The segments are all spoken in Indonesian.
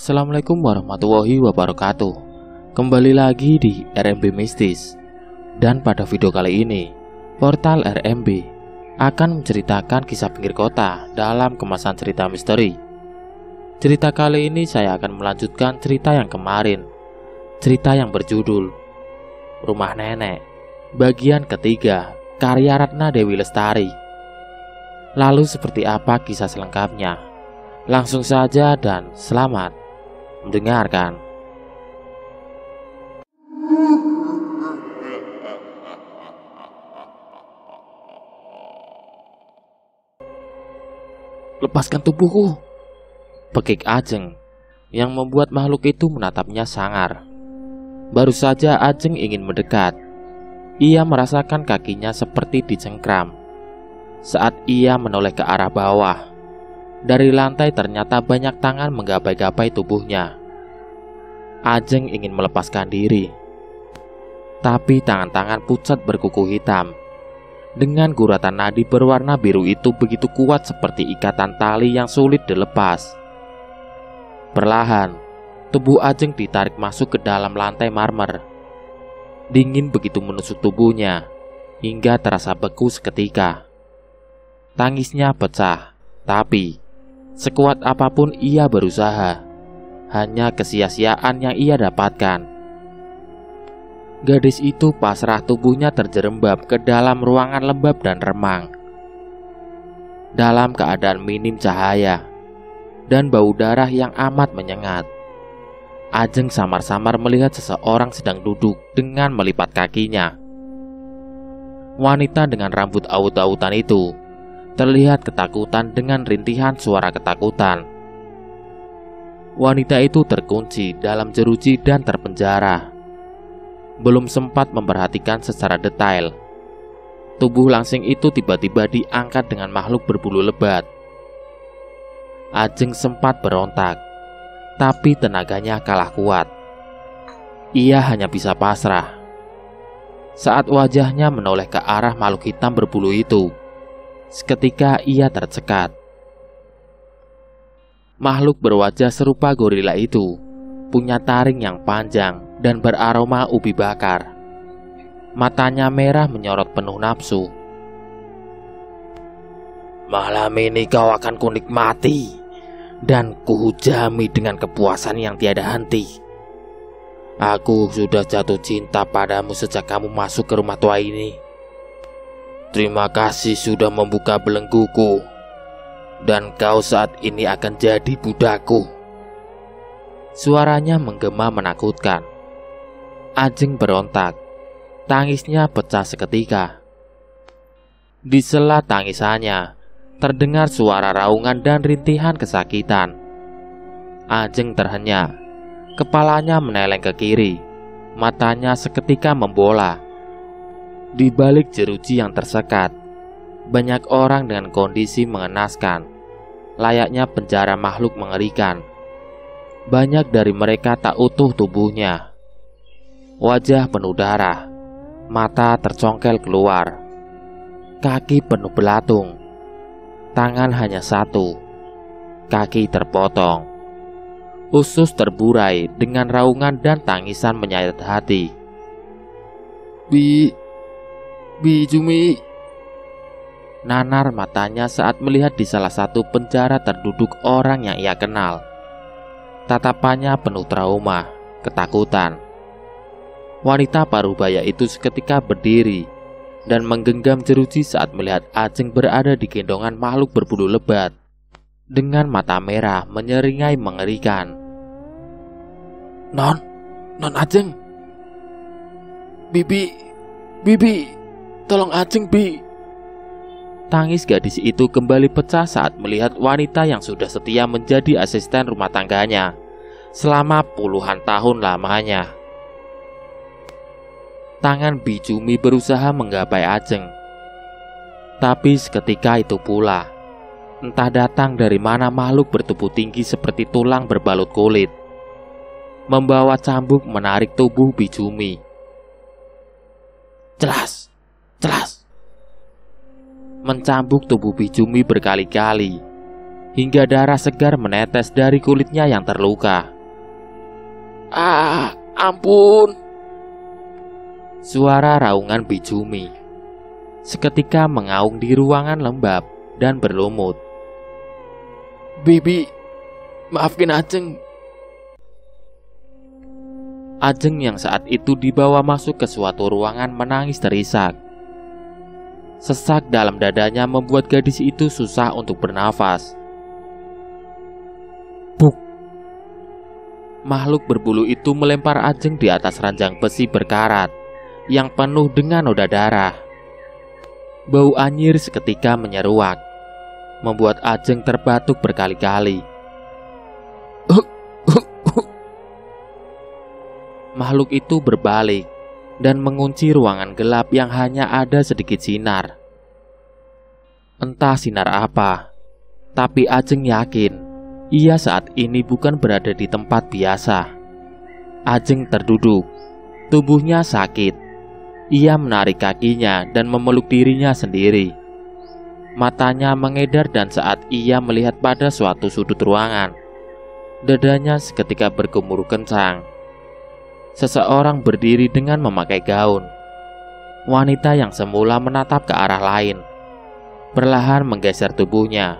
Assalamualaikum warahmatullahi wabarakatuh. Kembali lagi di RMB Mistis. Dan pada video kali ini, portal RMB akan menceritakan kisah pinggir kota dalam kemasan cerita misteri. Cerita kali ini saya akan melanjutkan cerita yang kemarin. Cerita yang berjudul Rumah Nenek, bagian ketiga, karya Ratna Dewi Lestari. Lalu seperti apa kisah selengkapnya? Langsung saja dan selamat mendengarkan. Lepaskan tubuhku, pekik Ajeng, yang membuat makhluk itu menatapnya sangar. Baru saja Ajeng ingin mendekat, ia merasakan kakinya seperti dicengkram. Saat ia menoleh ke arah bawah, dari lantai ternyata banyak tangan menggapai-gapai tubuhnya. Ajeng ingin melepaskan diri, tapi tangan-tangan pucat berkuku hitam dengan guratan nadi berwarna biru itu begitu kuat seperti ikatan tali yang sulit dilepas. Perlahan, tubuh Ajeng ditarik masuk ke dalam lantai marmer. Dingin begitu menusuk tubuhnya, hingga terasa beku seketika. Tangisnya pecah, tapi sekuat apapun ia berusaha, hanya kesia-siaan yang ia dapatkan. Gadis itu pasrah, tubuhnya terjerembab ke dalam ruangan lembab dan remang. Dalam keadaan minim cahaya dan bau darah yang amat menyengat, Ajeng samar-samar melihat seseorang sedang duduk dengan melipat kakinya. Wanita dengan rambut aut-autan itu terlihat ketakutan dengan rintihan suara ketakutan. Wanita itu terkunci dalam jeruji dan terpenjara. Belum sempat memperhatikan secara detail, tubuh langsing itu tiba-tiba diangkat dengan makhluk berbulu lebat. Ajeng sempat berontak, tapi tenaganya kalah kuat. Ia hanya bisa pasrah. Saat wajahnya menoleh ke arah makhluk hitam berbulu itu, seketika ia tercekat. Makhluk berwajah serupa gorila itu punya taring yang panjang dan beraroma ubi bakar. Matanya merah menyorot penuh nafsu. Malam ini kau akan kunikmati dan kuhujami dengan kepuasan yang tiada henti. Aku sudah jatuh cinta padamu sejak kamu masuk ke rumah tua ini. Terima kasih sudah membuka belengguku, dan kau saat ini akan jadi budakku. Suaranya menggema menakutkan. Ajeng berontak, tangisnya pecah seketika. Di sela tangisannya terdengar suara raungan dan rintihan kesakitan. Ajeng terhenyak, kepalanya meneleng ke kiri, matanya seketika membola. Di balik jeruji yang tersekat, banyak orang dengan kondisi mengenaskan, layaknya penjara makhluk mengerikan. Banyak dari mereka tak utuh tubuhnya. Wajah penuh darah, mata tercongkel keluar, kaki penuh belatung, tangan hanya satu, kaki terpotong, usus terburai dengan raungan dan tangisan menyayat hati. Bi Jumi, nanar matanya saat melihat di salah satu penjara terduduk orang yang ia kenal. Tatapannya penuh trauma, ketakutan. Wanita parubaya itu seketika berdiri dan menggenggam jeruji saat melihat Ajeng berada di gendongan makhluk berbulu lebat dengan mata merah menyeringai mengerikan. Non Ajeng, Bibi, tolong Ajeng, Bi. Tangis gadis itu kembali pecah saat melihat wanita yang sudah setia menjadi asisten rumah tangganya selama puluhan tahun lamanya. Tangan Bi Jumi berusaha menggapai Ajeng, tapi seketika itu pula, entah datang dari mana makhluk bertubuh tinggi seperti tulang berbalut kulit, membawa cambuk menarik tubuh Bi Jumi. Jelas, mencambuk tubuh Bi Jumi berkali-kali hingga darah segar menetes dari kulitnya yang terluka. Ampun. Suara raungan Bijumi seketika mengaung di ruangan lembab dan berlumut. Bibi, maafin Ajeng. Ajeng yang saat itu dibawa masuk ke suatu ruangan menangis terisak. Sesak dalam dadanya membuat gadis itu susah untuk bernafas. Buk! Makhluk berbulu itu melempar Ajeng di atas ranjang besi berkarat yang penuh dengan noda darah. Bau anyir seketika menyeruak, membuat Ajeng terbatuk berkali-kali. Makhluk itu berbalik dan mengunci ruangan gelap yang hanya ada sedikit sinar. Entah sinar apa, tapi Ajeng yakin ia saat ini bukan berada di tempat biasa. Ajeng terduduk, tubuhnya sakit. Ia menarik kakinya dan memeluk dirinya sendiri. Matanya mengedar dan saat ia melihat pada suatu sudut ruangan, dadanya seketika bergemuruh kencang. Seseorang berdiri dengan memakai gaun. Wanita yang semula menatap ke arah lain perlahan menggeser tubuhnya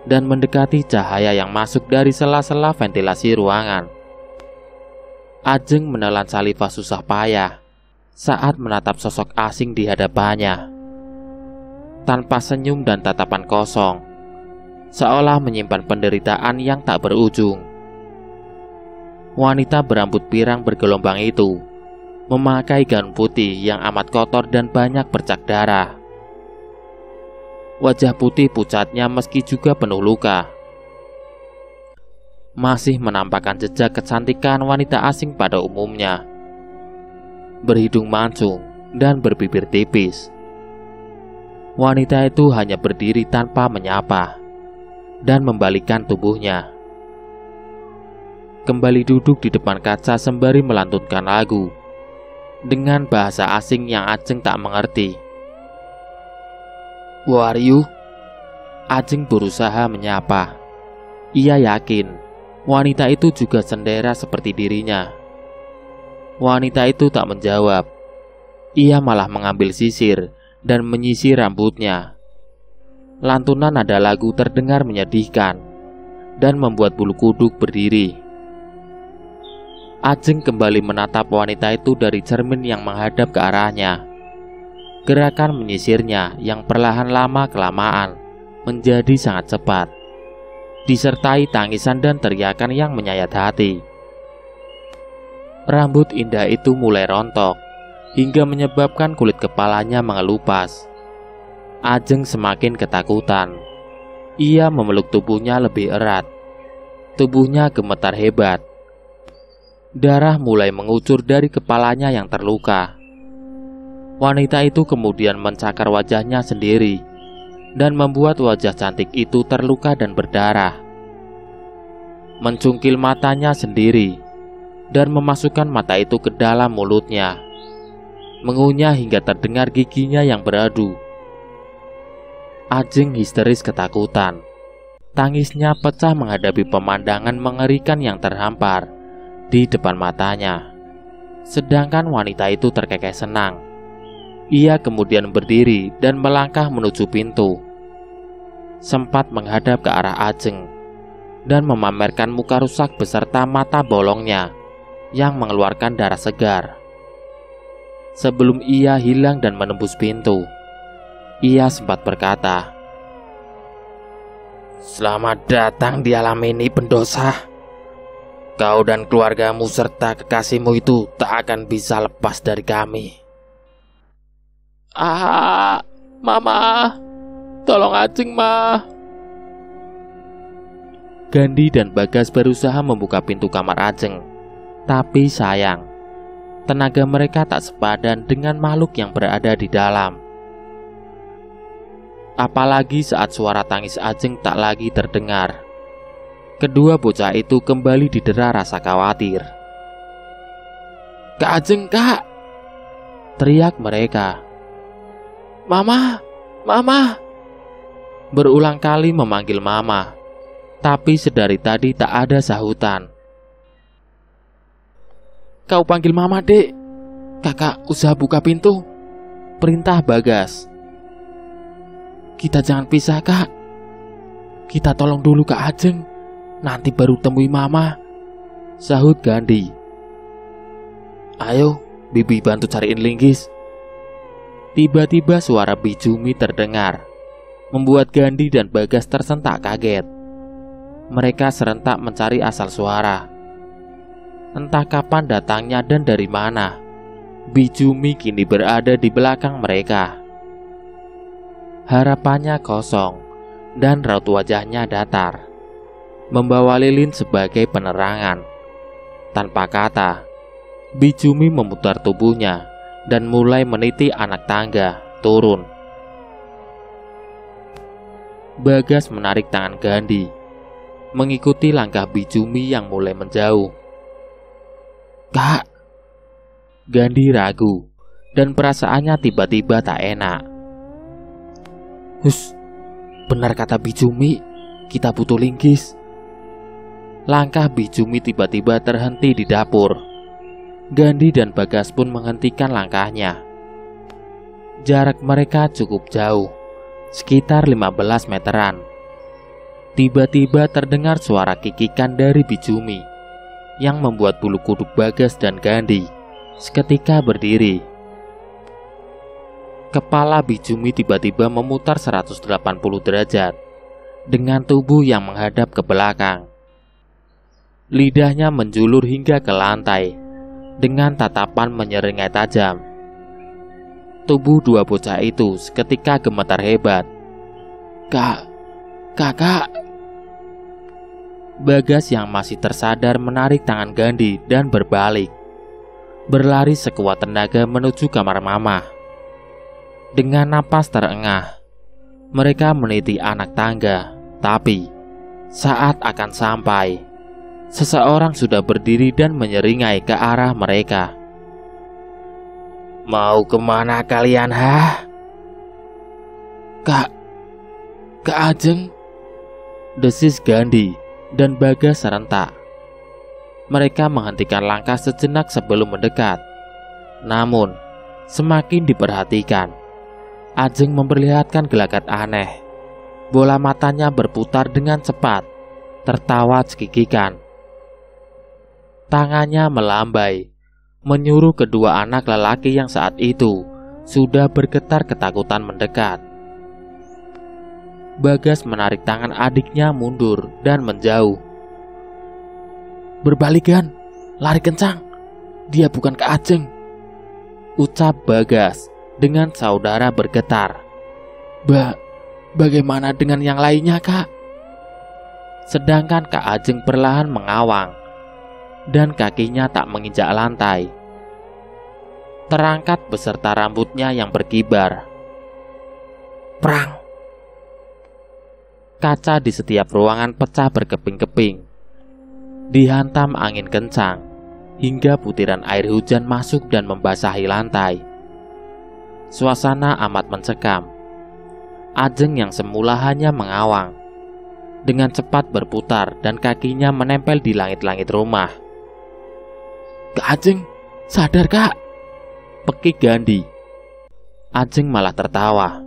dan mendekati cahaya yang masuk dari sela-sela ventilasi ruangan. Ajeng menelan saliva susah payah saat menatap sosok asing di hadapannya. Tanpa senyum dan tatapan kosong, seolah menyimpan penderitaan yang tak berujung. Wanita berambut pirang bergelombang itu memakai gaun putih yang amat kotor dan banyak bercak darah. Wajah putih pucatnya meski juga penuh luka masih menampakkan jejak kecantikan wanita asing pada umumnya. Berhidung mancung dan berbibir tipis. Wanita itu hanya berdiri tanpa menyapa dan membalikkan tubuhnya. Kembali duduk di depan kaca sembari melantunkan lagu dengan bahasa asing yang Ajeng tak mengerti. "Who are you?" Ajeng berusaha menyapa. Ia yakin wanita itu juga sendera seperti dirinya. Wanita itu tak menjawab. Ia malah mengambil sisir dan menyisir rambutnya. Lantunan nada lagu terdengar menyedihkan dan membuat bulu kuduk berdiri. Ajeng kembali menatap wanita itu dari cermin yang menghadap ke arahnya. Gerakan menyisirnya yang perlahan lama-kelamaan menjadi sangat cepat, disertai tangisan dan teriakan yang menyayat hati. Rambut indah itu mulai rontok hingga menyebabkan kulit kepalanya mengelupas. Ajeng semakin ketakutan. Ia memeluk tubuhnya lebih erat. Tubuhnya gemetar hebat. Darah mulai mengucur dari kepalanya yang terluka. Wanita itu kemudian mencakar wajahnya sendiri dan membuat wajah cantik itu terluka dan berdarah. Mencungkil matanya sendiri dan memasukkan mata itu ke dalam mulutnya, mengunyah hingga terdengar giginya yang beradu. Ajeng histeris ketakutan. Tangisnya pecah menghadapi pemandangan mengerikan yang terhampar di depan matanya. Sedangkan wanita itu terkekeh senang. Ia kemudian berdiri dan melangkah menuju pintu. Sempat menghadap ke arah Ajeng dan memamerkan muka rusak beserta mata bolongnya yang mengeluarkan darah segar. Sebelum ia hilang dan menembus pintu, ia sempat berkata, "Selamat datang di alam ini, pendosa. Kau dan keluargamu serta kekasihmu itu tak akan bisa lepas dari kami." Mama, tolong Ajeng, Ma. Gandhi dan Bagas berusaha membuka pintu kamar Ajeng, tapi sayang, tenaga mereka tak sepadan dengan makhluk yang berada di dalam. Apalagi saat suara tangis Ajeng tak lagi terdengar. Kedua bocah itu kembali didera rasa khawatir. "Kak Ajeng, Kak!" teriak mereka. "Mama, Mama!" Berulang kali memanggil Mama, tapi sedari tadi tak ada sahutan. kau panggil mama, Dek. Kakak usaha buka pintu, perintah Bagas. Kita jangan pisah, Kak. Kita tolong dulu Kak Ajeng, nanti baru temui mama, sahut Gandhi. Ayo, Bibi bantu cariin linggis. Tiba-tiba suara Bijumi terdengar, membuat Gandhi dan Bagas tersentak kaget. Mereka serentak mencari asal suara. Entah kapan datangnya dan dari mana, Bijumi kini berada di belakang mereka. Harapannya kosong dan raut wajahnya datar, membawa lilin sebagai penerangan. Tanpa kata, Bijumi memutar tubuhnya dan mulai meniti anak tangga turun. Bagas menarik tangan Gandhi, mengikuti langkah Bijumi yang mulai menjauh. Kak, Gandhi ragu dan perasaannya tiba-tiba tak enak. Hus, benar kata Bijumi, kita butuh linggis. Langkah Bijumi tiba-tiba terhenti di dapur. Gandhi dan Bagas pun menghentikan langkahnya. Jarak mereka cukup jauh, sekitar 15 meteran. Tiba-tiba terdengar suara kikikan dari Bijumi yang membuat bulu kuduk Bagas dan Gandhi seketika berdiri. Kepala Bijumi tiba-tiba memutar 180 derajat dengan tubuh yang menghadap ke belakang. Lidahnya menjulur hingga ke lantai dengan tatapan menyeringai tajam. Tubuh dua bocah itu seketika gemetar hebat. Kakak. Bagas yang masih tersadar menarik tangan Gandhi dan berbalik, berlari sekuat tenaga menuju kamar mama. Dengan napas terengah, mereka meniti anak tangga. Tapi saat akan sampai, seseorang sudah berdiri dan menyeringai ke arah mereka. Mau kemana kalian, Kak Ajeng, desis Gandhi dan Bagas serentak. Mereka menghentikan langkah sejenak sebelum mendekat. Namun, semakin diperhatikan, Ajeng memperlihatkan gelagat aneh. Bola matanya berputar dengan cepat, tertawa cekikikan. Tangannya melambai, menyuruh kedua anak lelaki yang saat itu sudah bergetar ketakutan mendekat. Bagas menarik tangan adiknya mundur dan menjauh. Berbalikan, lari kencang. Dia bukan Kak Ajeng, ucap Bagas dengan saudara bergetar. Bagaimana dengan yang lainnya, Kak? Sedangkan Kak Ajeng perlahan mengawang dan kakinya tak menginjak lantai. Terangkat beserta rambutnya yang berkibar. Perang. Kaca di setiap ruangan pecah berkeping-keping. Dihantam angin kencang hingga butiran air hujan masuk dan membasahi lantai. Suasana amat mencekam. Ajeng yang semula hanya mengawang, dengan cepat berputar dan kakinya menempel di langit-langit rumah. Kak Ajeng, sadar Kak, pekik Gandhi. Ajeng malah tertawa.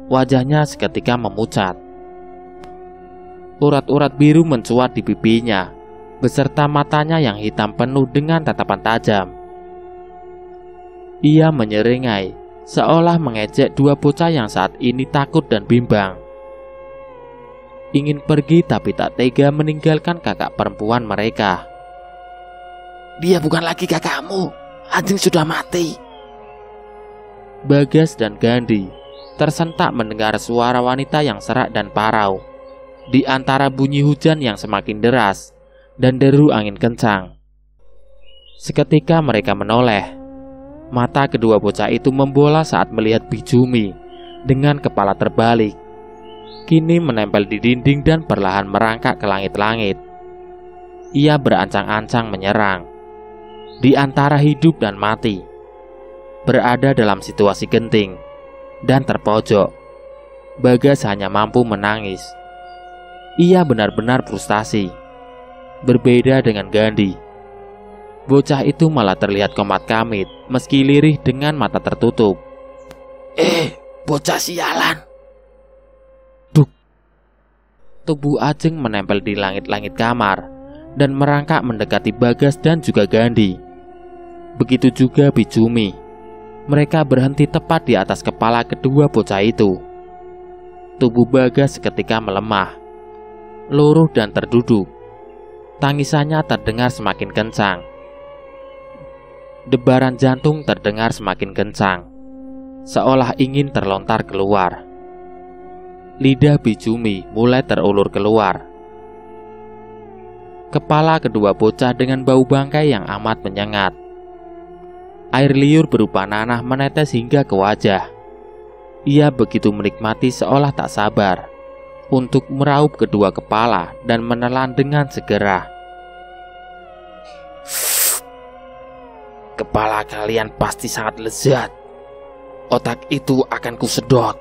Wajahnya seketika memucat. Urat-urat biru mencuat di pipinya, beserta matanya yang hitam penuh dengan tatapan tajam. Ia menyeringai, seolah mengejek dua bocah yang saat ini takut dan bimbang. Ingin pergi tapi tak tega meninggalkan kakak perempuan mereka. Dia bukan lagi kakakmu, Ajeng sudah mati. Bagas dan Gandhi tersentak mendengar suara wanita yang serak dan parau di antara bunyi hujan yang semakin deras dan deru angin kencang. Seketika mereka menoleh. Mata kedua bocah itu membola saat melihat Bijumi dengan kepala terbalik, kini menempel di dinding dan perlahan merangkak ke langit-langit. Ia berancang-ancang menyerang. Di antara hidup dan mati, berada dalam situasi genting dan terpojok, Bagas hanya mampu menangis. Ia benar-benar frustasi. Berbeda dengan Gandhi. Bocah itu malah terlihat komat-kamit meski lirih dengan mata tertutup. Bocah sialan. Duk. Tubuh Ajeng menempel di langit-langit kamar dan merangkak mendekati Bagas dan juga Gandhi. Begitu juga Bijumi. Mereka berhenti tepat di atas kepala kedua bocah itu. Tubuh Bagas seketika melemah, luruh dan terduduk. Tangisannya terdengar semakin kencang. Debaran jantung terdengar semakin kencang, seolah ingin terlontar keluar. Lidah Bijumi mulai terulur keluar. Kepala kedua bocah dengan bau bangkai yang amat menyengat. Air liur berupa nanah menetes hingga ke wajah. Ia begitu menikmati seolah tak sabar untuk meraup kedua kepala dan menelan dengan segera. Kepala kalian pasti sangat lezat. Otak itu akan kusedot.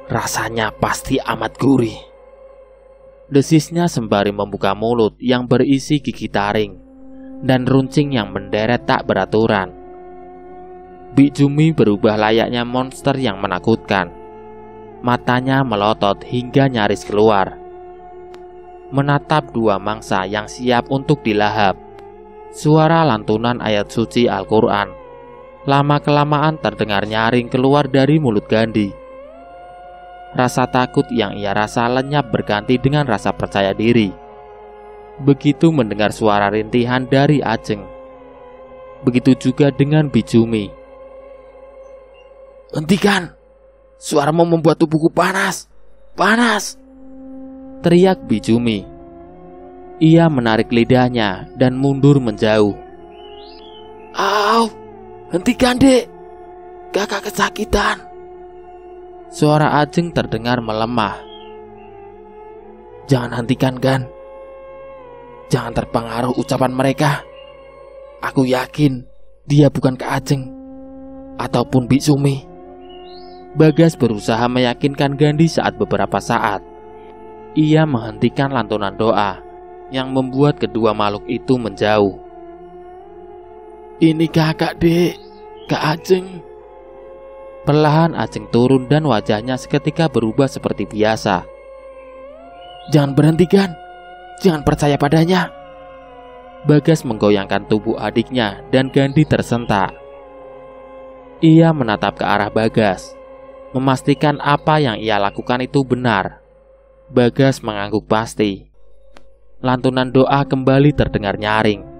Rasanya pasti amat gurih. Desisnya sembari membuka mulut yang berisi gigi taring dan runcing yang menderet tak beraturan. Bijumi berubah layaknya monster yang menakutkan. Matanya melotot hingga nyaris keluar, menatap dua mangsa yang siap untuk dilahap. Suara lantunan ayat suci Al-Quran lama-kelamaan terdengar nyaring keluar dari mulut Gandhi. Rasa takut yang ia rasa lenyap berganti dengan rasa percaya diri. Begitu mendengar suara rintihan dari Ajeng. Begitu juga dengan Bijumi. Hentikan! Suaramu membuat tubuhku panas. Panas! Teriak Bijumi. Ia menarik lidahnya dan mundur menjauh. Au! Hentikan, Dek! Kakak kesakitan. Suara Ajeng terdengar melemah. Jangan hentikan, Gan. Jangan terpengaruh ucapan mereka. Aku yakin dia bukan Kak Ajeng ataupun Bijumi. Bagas berusaha meyakinkan Gandhi saat beberapa saat. Ia menghentikan lantunan doa yang membuat kedua makhluk itu menjauh. Ini kakak, Dek. Kak Ajeng. Perlahan Ajeng turun dan wajahnya seketika berubah seperti biasa. Jangan berhenti, Gan. Jangan percaya padanya. Bagas menggoyangkan tubuh adiknya dan Gandhi tersentak. Ia menatap ke arah Bagas, memastikan apa yang ia lakukan itu benar. Bagas mengangguk pasti. Lantunan doa kembali terdengar nyaring.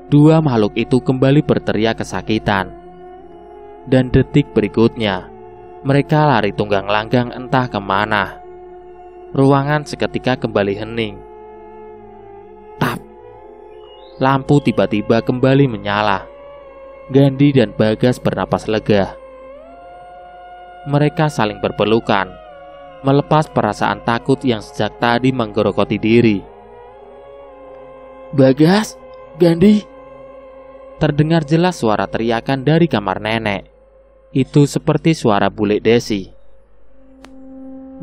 Dua makhluk itu kembali berteriak kesakitan. Dan detik berikutnya, mereka lari tunggang langgang entah kemana. Ruangan seketika kembali hening. Tap! Lampu tiba-tiba kembali menyala. Gandhi dan Bagas bernapas lega. Mereka saling berpelukan, melepas perasaan takut yang sejak tadi menggerogoti diri. Bagas, Gandhi. Terdengar jelas suara teriakan dari kamar nenek. Itu seperti suara bule Desi.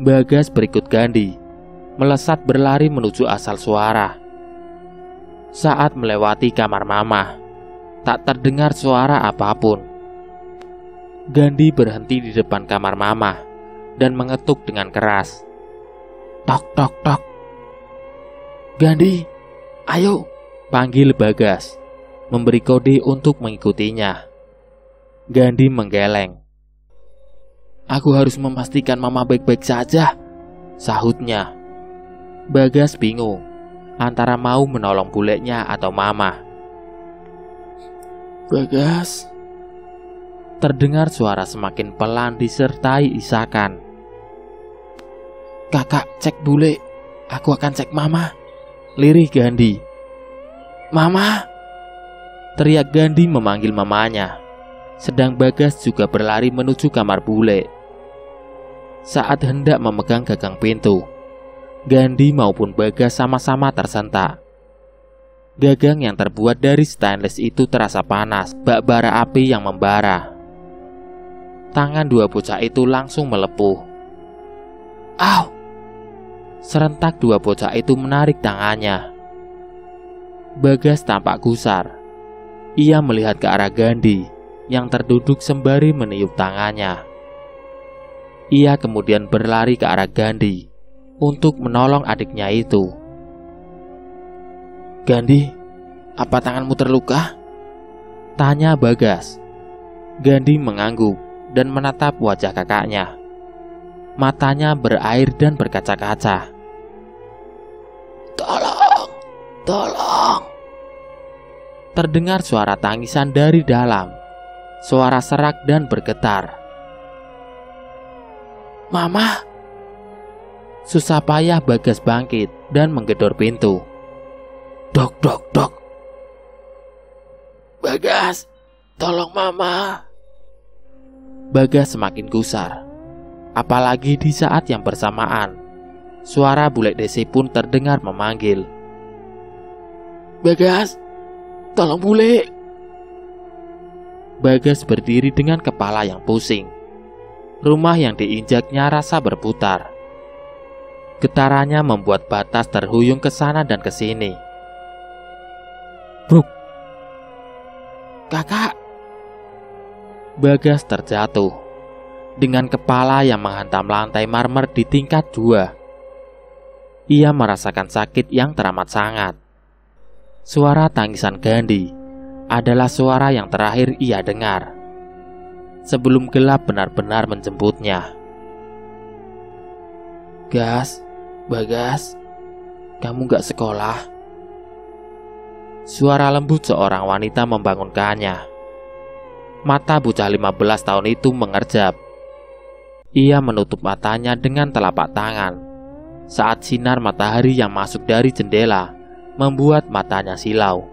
Bagas berikut Gandhi, melesat berlari menuju asal suara. Saat melewati kamar Mama, tak terdengar suara apapun. Gandhi berhenti di depan kamar Mama dan mengetuk dengan keras. Tok tok tok. Gandhi, ayo, panggil Bagas, memberi kode untuk mengikutinya. Gandhi menggeleng. Aku harus memastikan Mama baik-baik saja, sahutnya. Bagas bingung antara mau menolong bulenya atau Mama. Bagas. Terdengar suara semakin pelan disertai isakan. Kakak cek bule, aku akan cek Mama, lirih Gandhi. Mama! Teriak Gandhi memanggil mamanya, sedang Bagas juga berlari menuju kamar bule. Saat hendak memegang gagang pintu, Gandhi maupun Bagas sama-sama tersentak. Gagang yang terbuat dari stainless itu terasa panas, bak bara api yang membara. Tangan dua bocah itu langsung melepuh. Au! Serentak dua bocah itu menarik tangannya. Bagas tampak gusar, Ia melihat ke arah Gandhi yang terduduk sembari meniup tangannya. Ia kemudian berlari ke arah Gandhi untuk menolong adiknya itu. Gandhi, apa tanganmu terluka? Tanya Bagas. Gandhi mengangguk dan menatap wajah kakaknya. Matanya berair dan berkaca-kaca. Tolong, tolong. Terdengar suara tangisan dari dalam. Suara serak dan bergetar. Mama. Susah payah Bagas bangkit dan menggedor pintu. Dok, dok, dok. Bagas, tolong Mama. Bagas semakin gusar. Apalagi di saat yang bersamaan, suara bule Desi pun terdengar memanggil. Bagas, tolong bule. Bagas berdiri dengan kepala yang pusing. Rumah yang diinjaknya rasa berputar. Getarannya membuat batas terhuyung ke sana dan ke sini. Bruk. Kakak. Bagas terjatuh dengan kepala yang menghantam lantai marmer di tingkat 2. Ia merasakan sakit yang teramat sangat. Suara tangisan Gandhi adalah suara yang terakhir ia dengar sebelum gelap benar-benar menjemputnya. Gas, Bagas, kamu gak sekolah? Suara lembut seorang wanita membangunkannya. Mata bocah 15 tahun itu mengerjap. Ia menutup matanya dengan telapak tangan saat sinar matahari yang masuk dari jendela membuat matanya silau.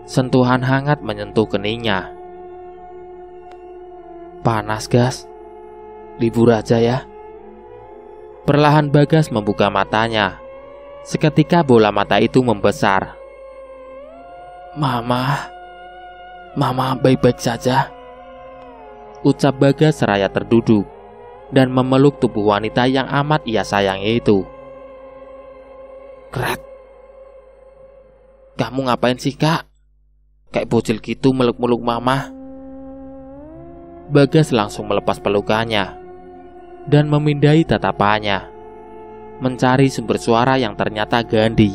Sentuhan hangat menyentuh keningnya. Panas, Gas. Libur aja ya. Perlahan Bagas membuka matanya. Seketika bola mata itu membesar. Mama baik-baik saja. Ucap Bagas seraya terduduk dan memeluk tubuh wanita yang amat ia sayangi itu. Kret. Kamu ngapain sih, Kak? Kayak bocil gitu meluk-meluk Mama. Bagas langsung melepas pelukannya dan memindai tatapannya, mencari sumber suara yang ternyata Gandhi,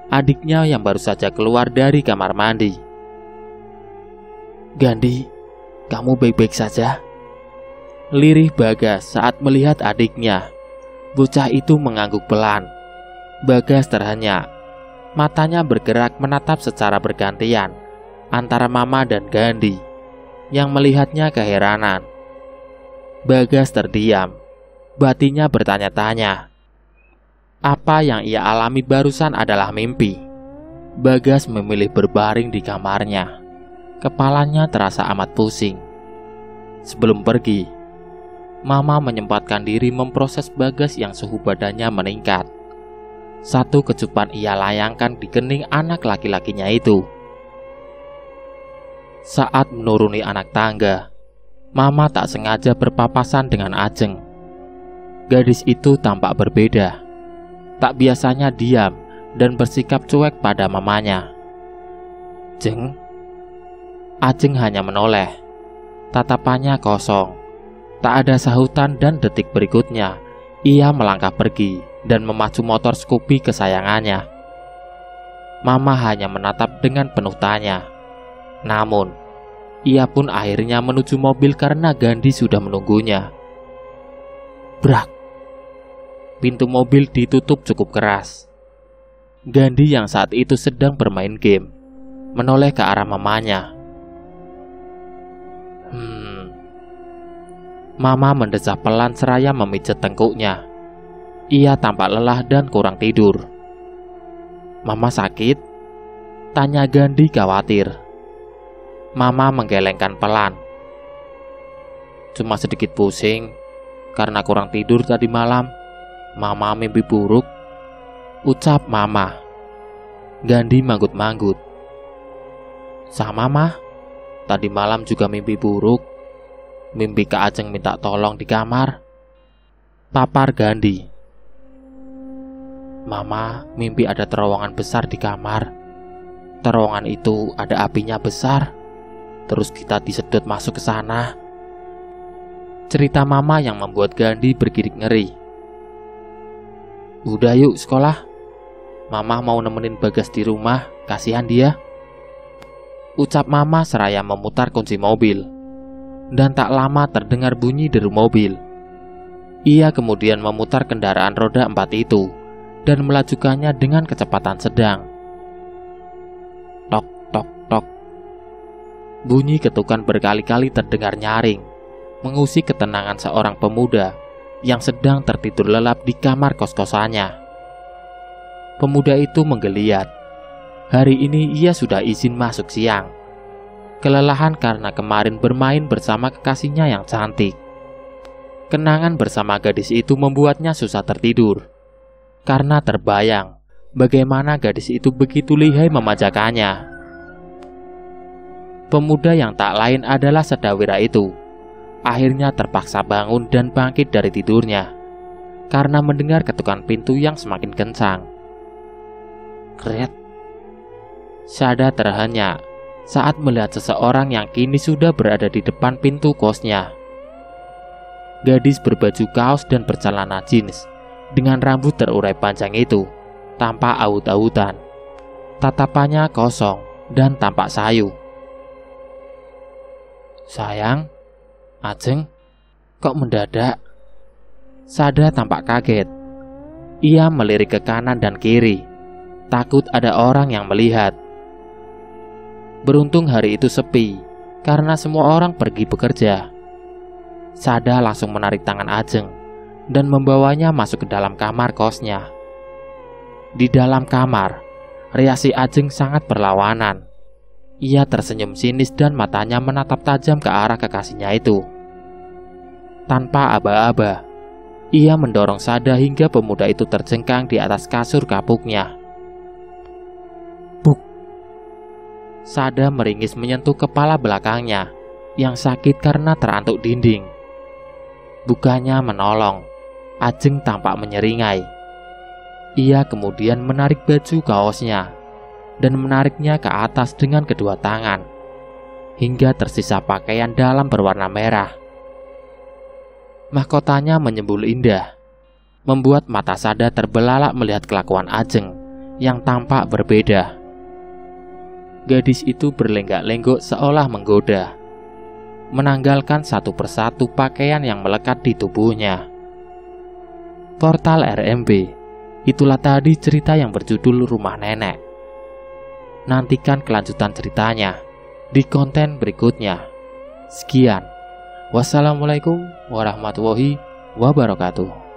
adiknya yang baru saja keluar dari kamar mandi. Gandhi, kamu baik-baik saja? Lirih Bagas saat melihat adiknya. Bocah itu mengangguk pelan. Bagas terhenyak. Matanya bergerak menatap secara bergantian antara Mama dan Gandhi yang melihatnya keheranan. Bagas terdiam. Batinnya bertanya-tanya. Apa yang ia alami barusan adalah mimpi. Bagas memilih berbaring di kamarnya. Kepalanya terasa amat pusing. Sebelum pergi, Mama menyempatkan diri memproses Bagas yang suhu badannya meningkat. Satu kecupan ia layangkan di kening anak laki-lakinya itu. Saat menuruni anak tangga, Mama tak sengaja berpapasan dengan Ajeng. Gadis itu tampak berbeda. Tak biasanya diam dan bersikap cuek pada mamanya. Jeng. Ajeng hanya menoleh. Tatapannya kosong. Tak ada sahutan dan detik berikutnya ia melangkah pergi dan memacu motor Scoopy kesayangannya. Mama hanya menatap dengan penuh tanya. Namun, ia pun akhirnya menuju mobil karena Gandhi sudah menunggunya. Brak. Pintu mobil ditutup cukup keras. Gandhi yang saat itu sedang bermain game menoleh ke arah mamanya. Mama mendesah pelan seraya memijat tengkuknya. Ia tampak lelah dan kurang tidur. Mama sakit? Tanya Gandhi khawatir. Mama menggelengkan pelan. Cuma sedikit pusing karena kurang tidur tadi malam. Mama mimpi buruk, ucap Mama. Gandhi manggut-manggut. Sama Mah, tadi malam juga mimpi buruk. Mimpi Kak Ajeng minta tolong di kamar, papar Gandhi. Mama mimpi ada terowongan besar di kamar. terowongan itu ada apinya besar. Terus kita disedot masuk ke sana. Cerita Mama yang membuat Gandhi bergidik ngeri. Udah yuk sekolah. Mama mau nemenin Bagas di rumah, kasihan dia. Ucap Mama seraya memutar kunci mobil. Dan tak lama terdengar bunyi deru mobil. Ia kemudian memutar kendaraan roda 4 itu dan melajukannya dengan kecepatan sedang. Tok, tok, tok. Bunyi ketukan berkali-kali terdengar nyaring, mengusik ketenangan seorang pemuda yang sedang tertidur lelap di kamar kos-kosannya. Pemuda itu menggeliat. Hari ini ia sudah izin masuk siang. Kelelahan karena kemarin bermain bersama kekasihnya yang cantik. Kenangan bersama gadis itu membuatnya susah tertidur, karena terbayang bagaimana gadis itu begitu lihai memajakannya. Pemuda yang tak lain adalah Sedawira itu akhirnya terpaksa bangun dan bangkit dari tidurnya karena mendengar ketukan pintu yang semakin kencang. Kret. Sada terhenyak saat melihat seseorang yang kini sudah berada di depan pintu kosnya. Gadis berbaju kaos dan bercelana jeans dengan rambut terurai panjang itu tanpa aut-autan. Tatapannya kosong dan tampak sayu. Sayang, Ajeng, kok mendadak? Sada tampak kaget. Ia melirik ke kanan dan kiri, takut ada orang yang melihat. Beruntung hari itu sepi, karena semua orang pergi bekerja. Sada langsung menarik tangan Ajeng dan membawanya masuk ke dalam kamar kosnya. Di dalam kamar, reaksi Ajeng sangat berlawanan. Ia tersenyum sinis dan matanya menatap tajam ke arah kekasihnya itu. Tanpa aba-aba, ia mendorong Sada hingga pemuda itu terjengkang di atas kasur kapuknya. Sada meringis menyentuh kepala belakangnya yang sakit karena terantuk dinding. Bukannya menolong, Ajeng tampak menyeringai. Ia kemudian menarik baju kaosnya dan menariknya ke atas dengan kedua tangan hingga tersisa pakaian dalam berwarna merah. Mahkotanya menyembul indah, membuat mata Sada terbelalak melihat kelakuan Ajeng yang tampak berbeda. Gadis itu berlenggak-lenggok seolah menggoda, menanggalkan satu persatu pakaian yang melekat di tubuhnya. Portal RMB, itulah tadi cerita yang berjudul Rumah Nenek. Nantikan kelanjutan ceritanya di konten berikutnya. Sekian, wassalamualaikum warahmatullahi wabarakatuh.